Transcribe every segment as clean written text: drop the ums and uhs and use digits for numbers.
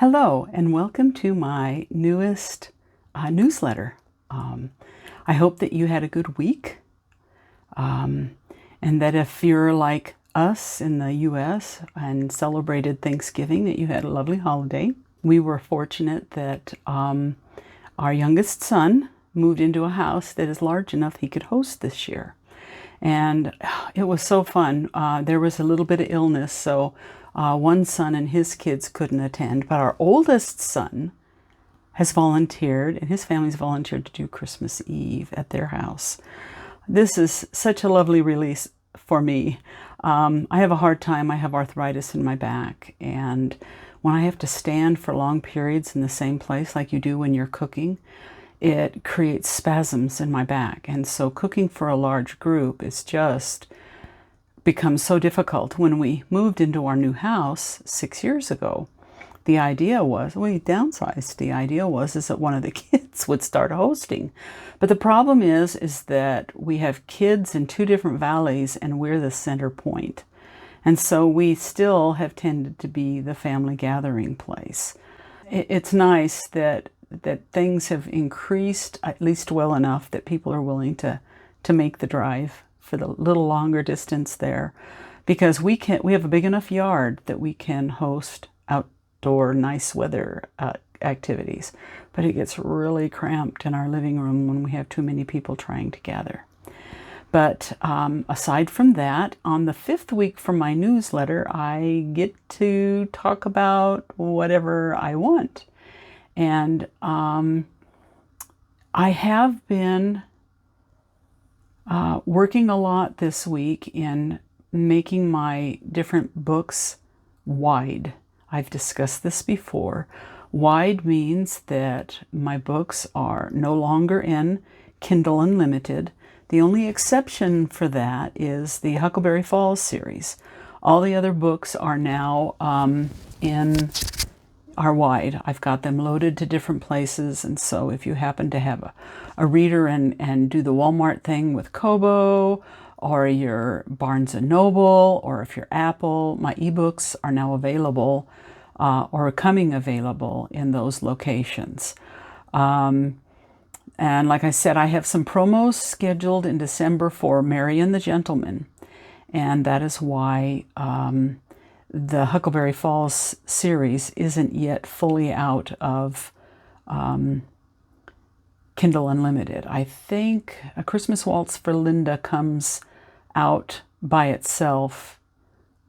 Hello, and welcome to my newest newsletter. I hope that you had a good week, and that if you're like us in the U.S. and celebrated Thanksgiving, that you had a lovely holiday. We were fortunate that our youngest son moved into a house that is large enough he could host this year. And it was so fun. There was a little bit of illness, so one son and his kids couldn't attend, but our oldest son has volunteered, and his family's volunteered to do Christmas Eve at their house. This is such a lovely release for me. I have a hard time. I have arthritis in my back, and when I have to stand for long periods in the same place like you do when you're cooking, it creates spasms in my back. And so cooking for a large group is just becomes so difficult. When we moved into our new house 6 years ago, the idea was, we downsized. The idea was is that one of the kids would start hosting. But the problem is that we have kids in two different valleys and we're the center point. And so we still have tended to be the family gathering place. It's nice that things have increased at least well enough that people are willing to make the drive for the little longer distance there, because we have a big enough yard that we can host outdoor nice weather activities, but it gets really cramped in our living room when we have too many people trying to gather. But aside from that, on the fifth week from my newsletter, I get to talk about whatever I want. And I have been working a lot this week in making my different books wide. I've discussed this before. Wide means that my books are no longer in Kindle Unlimited. The only exception for that is the Huckleberry Falls series. All the other books are now are wide. I've got them loaded to different places, and so if you happen to have a reader and do the Walmart thing with Kobo, or your Barnes & Noble, or if you're Apple, my ebooks are now available or coming available in those locations. And like I said, I have some promos scheduled in December for Mary and the Gentleman, and that is why the Huckleberry Falls series isn't yet fully out of Kindle Unlimited. I think A Christmas Waltz for Linda comes out by itself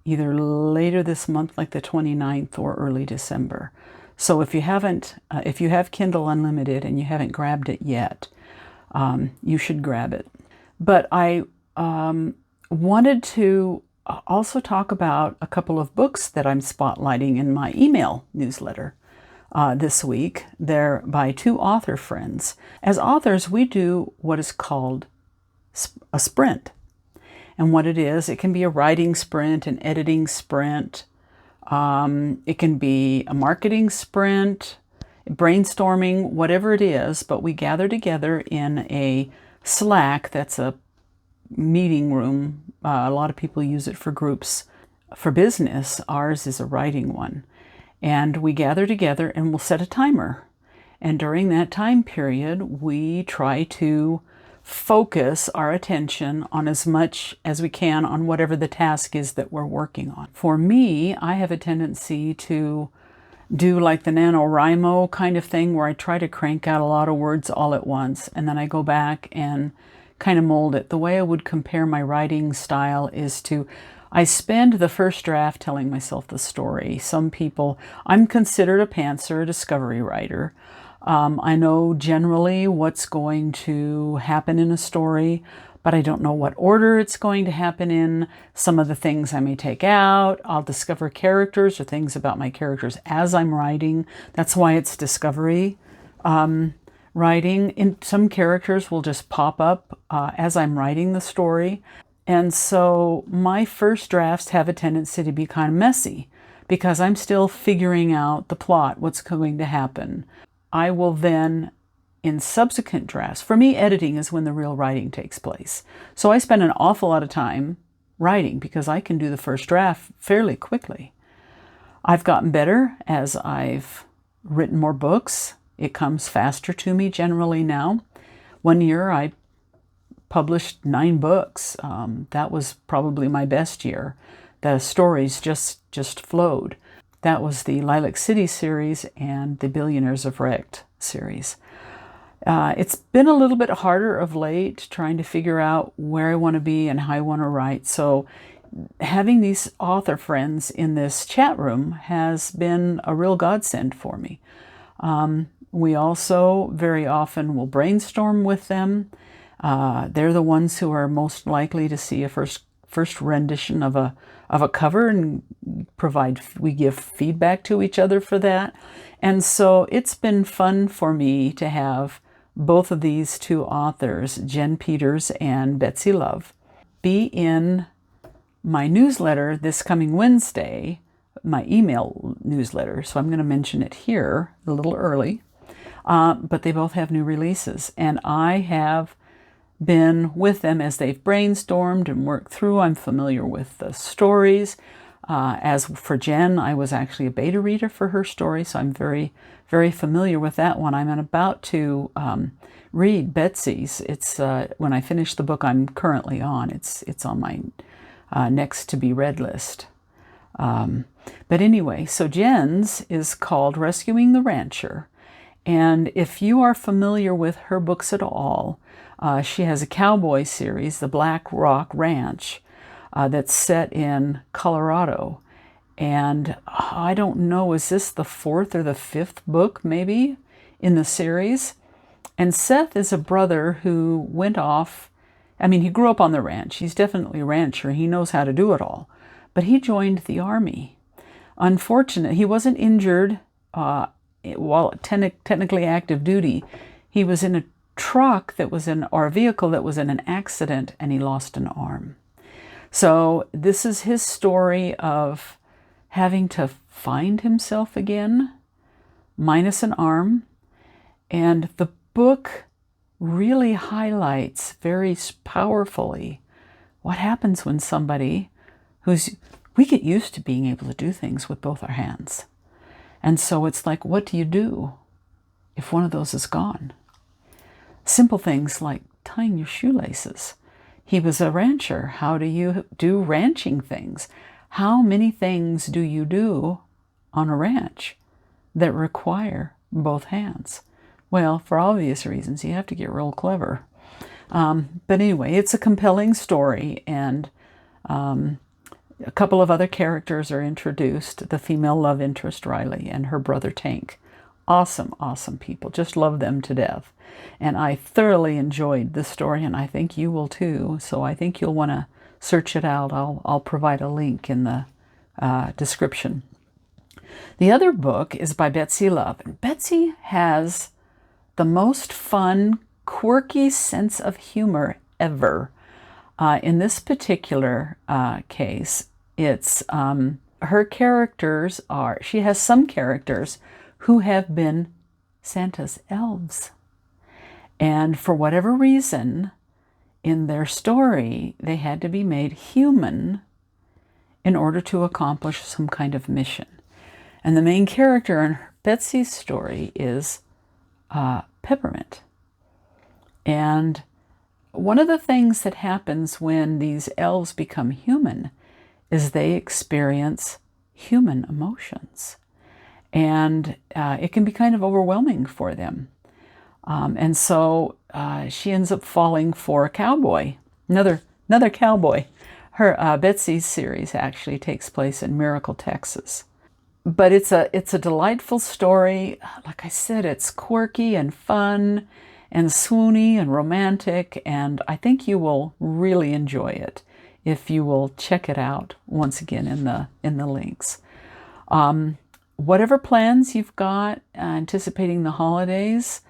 either later this month, like the 29th, or early December. So if you have Kindle Unlimited and you haven't grabbed it yet, you should grab it. But I wanted to also talk about a couple of books that I'm spotlighting in my email newsletter this week. They're by two author friends. As authors, we do what is called a sprint. And what it is, it can be a writing sprint, an editing sprint. It can be a marketing sprint, brainstorming, whatever it is. But we gather together in a Slack that's a meeting room. A lot of people use it for groups. For business, ours is a writing one. And we gather together and we'll set a timer. And during that time period, we try to focus our attention on as much as we can on whatever the task is that we're working on. For me, I have a tendency to do like the NaNoWriMo kind of thing, where I try to crank out a lot of words all at once, and then I go back and kind of mold it. The way I would compare my writing style is I spend the first draft telling myself the story. I'm considered a pantser, a discovery writer. I know generally what's going to happen in a story, but I don't know what order it's going to happen in. Some of the things I may take out. I'll discover characters or things about my characters as I'm writing. That's why it's discovery writing. Some characters will just pop up as I'm writing the story. And so my first drafts have a tendency to be kind of messy because I'm still figuring out the plot, what's going to happen. I will then, in subsequent drafts, for me, editing is when the real writing takes place. So I spend an awful lot of time writing because I can do the first draft fairly quickly. I've gotten better as I've written more books. It comes faster to me generally now. One year I published 9 books. That was probably my best year. The stories just flowed. That was the Lilac City series and the Billionaires of Wrecked series. It's been a little bit harder of late trying to figure out where I want to be and how I want to write. So having these author friends in this chat room has been a real godsend for me. We also very often will brainstorm with them. They're the ones who are most likely to see a first rendition of a cover, and we give feedback to each other for that. And so it's been fun for me to have both of these 2 authors, Jen Peters and Betsy Love, be in my newsletter this coming Wednesday, my email newsletter. So I'm going to mention it here a little early. But they both have new releases, and I have been with them as they've brainstormed and worked through. I'm familiar with the stories. As for Jen, I was actually a beta reader for her story, so I'm very, very familiar with that one. I'm about to read Betsy's. It's when I finish the book I'm currently on. It's on my next to be read list. But anyway, so Jen's is called Rescuing the Rancher. And if you are familiar with her books at all, she has a cowboy series, The Black Rock Ranch, that's set in Colorado. And I don't know, is this the 4th or the 5th book maybe in the series? And Seth is a brother who went off. I mean, he grew up on the ranch. He's definitely a rancher. He knows how to do it all. But he joined the Army. Unfortunately, he wasn't injured while technically active duty. He was in a truck that was in, or a vehicle that was in an accident, and he lost an arm. So this is his story of having to find himself again, minus an arm. And the book really highlights very powerfully what happens when somebody we get used to being able to do things with both our hands. And so it's like, what do you do if one of those is gone? Simple things like tying your shoelaces. He was a rancher. How do you do ranching things? How many things do you do on a ranch that require both hands? Well, for obvious reasons, you have to get real clever. But anyway, it's a compelling story, and a couple of other characters are introduced. The female love interest, Riley, and her brother, Tank. Awesome, awesome people. Just love them to death. And I thoroughly enjoyed the story, and I think you will too. So I think you'll want to search it out. I'll provide a link in the description. The other book is by Betsy Love. And Betsy has the most fun, quirky sense of humor ever. In this particular case, it's her characters are, she has some characters who have been Santa's elves. And for whatever reason, in their story, they had to be made human in order to accomplish some kind of mission. And the main character in Betsy's story is Peppermint. And one of the things that happens when these elves become human is they experience human emotions. And it can be kind of overwhelming for them. And so she ends up falling for a cowboy, another cowboy. Her Betsy's series actually takes place in Miracle, Texas. But it's a delightful story. Like I said, it's quirky and fun and swoony and romantic, and I think you will really enjoy it if you will check it out once again in the links. Whatever plans you've got anticipating the holidays,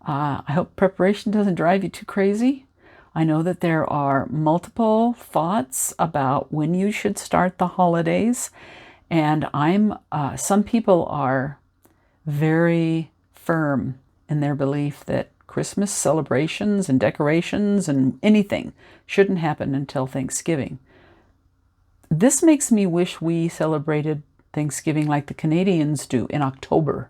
I hope preparation doesn't drive you too crazy. I know that there are multiple thoughts about when you should start the holidays, and some people are very firm in their belief that Christmas celebrations and decorations and anything shouldn't happen until Thanksgiving. This makes me wish we celebrated Thanksgiving like the Canadians do in October.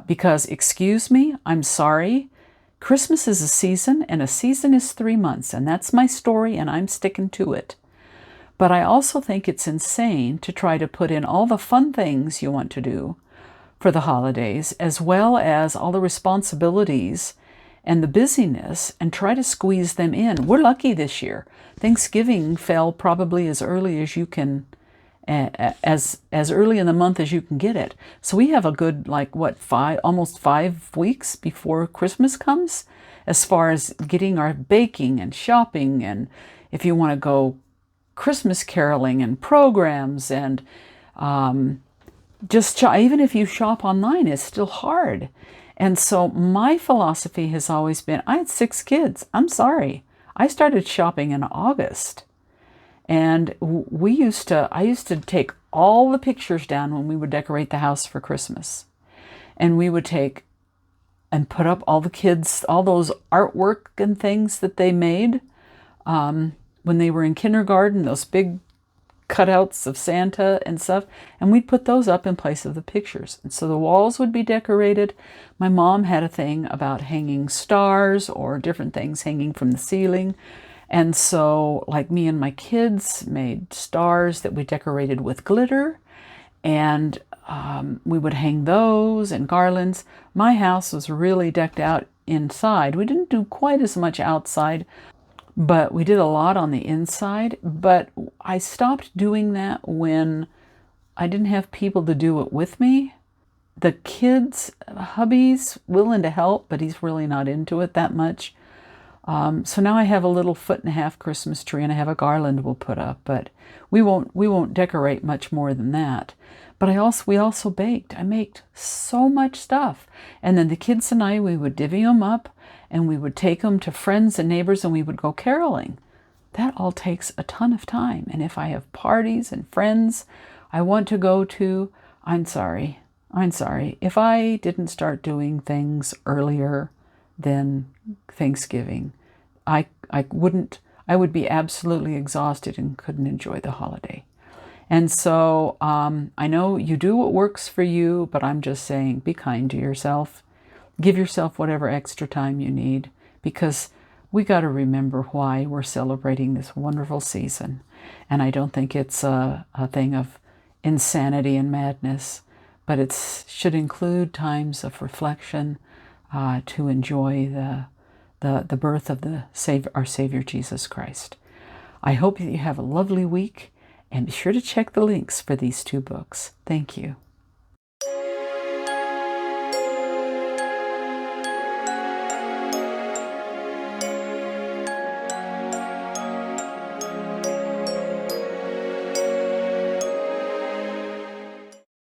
Because, excuse me, I'm sorry, Christmas is a season, and a season is 3 months, and that's my story, and I'm sticking to it. But I also think it's insane to try to put in all the fun things you want to do for the holidays, as well as all the responsibilities and the busyness, and try to squeeze them in. We're lucky this year. Thanksgiving fell probably as early as you can, as early in the month as you can get it. So we have a good, like, what, almost 5 weeks before Christmas comes, as far as getting our baking and shopping, and if you want to go Christmas caroling and programs, and even if you shop online, it's still hard. And so my philosophy has always been, I had 6 kids. I'm sorry. I started shopping in August. And I used to take all the pictures down when we would decorate the house for Christmas. And we would take and put up all the kids, all those artwork and things that they made when they were in kindergarten, those big cutouts of Santa and stuff, and we'd put those up in place of the pictures. And so the walls would be decorated. My mom had a thing about hanging stars or different things hanging from the ceiling. And so, like, me and my kids made stars that we decorated with glitter, and we would hang those and garlands. My house was really decked out inside. We didn't do quite as much outside, but we did a lot on the inside. But I stopped doing that when I didn't have people to do it with me. The kids, hubby's willing to help, but he's really not into it that much. So now I have a little 1.5-foot Christmas tree, and I have a garland we'll put up, but we won't decorate much more than that. But we also baked. I made so much stuff. And then the kids and I, we would divvy them up, and we would take them to friends and neighbors, and we would go caroling. That all takes a ton of time. And if I have parties and friends I want to go to, I'm sorry. If I didn't start doing things earlier than Thanksgiving, I would be absolutely exhausted and couldn't enjoy the holiday. And so I know you do what works for you, but I'm just saying, be kind to yourself. Give yourself whatever extra time you need, because we got to remember why we're celebrating this wonderful season. And I don't think it's a thing of insanity and madness, but it should include times of reflection to enjoy the birth of our Savior Jesus Christ. I hope that you have a lovely week, and be sure to check the links for these 2 books. Thank you.